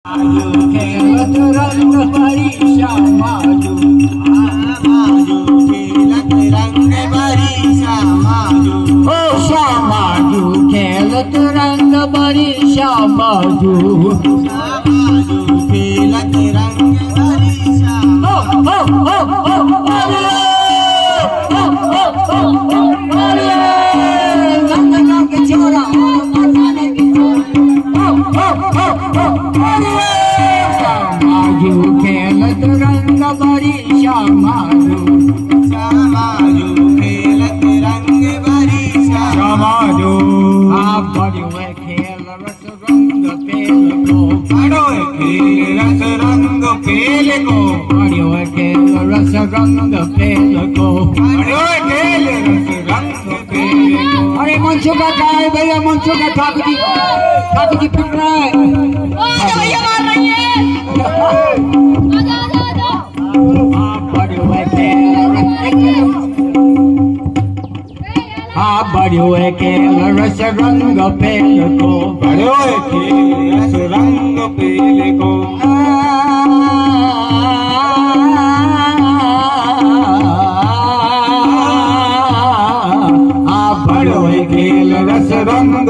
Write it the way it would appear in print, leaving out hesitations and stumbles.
माजू खेलत रंग भरी श्यामाजू खेलत रंग भरी श्यामाजू हो श्यामाजू खेलत रंग भरी श्यामाजू खेलत रंग भरी श्यामाजू हो हो हो हो रंग रंग छोरा मसाले की छोरा श्यामाजू खेलत रंग भरी श्यामाजू खेलत रंग भरी श्यामाजू आप बड़े खेल रस रंग पेल को बड़ो खेल रस रंग पेल को बड़े खेल रस रंग पेल को बड़ो खेल रस रंग पेल को अरे मंचू का क्या है भैया मंचू का ठाकुर जी पिट रहा है भैया मार रही है आप बड़े खेल रस रंग पेल को बड़ो खेल रस रंग पेल को आप बड़े खेल रस रंग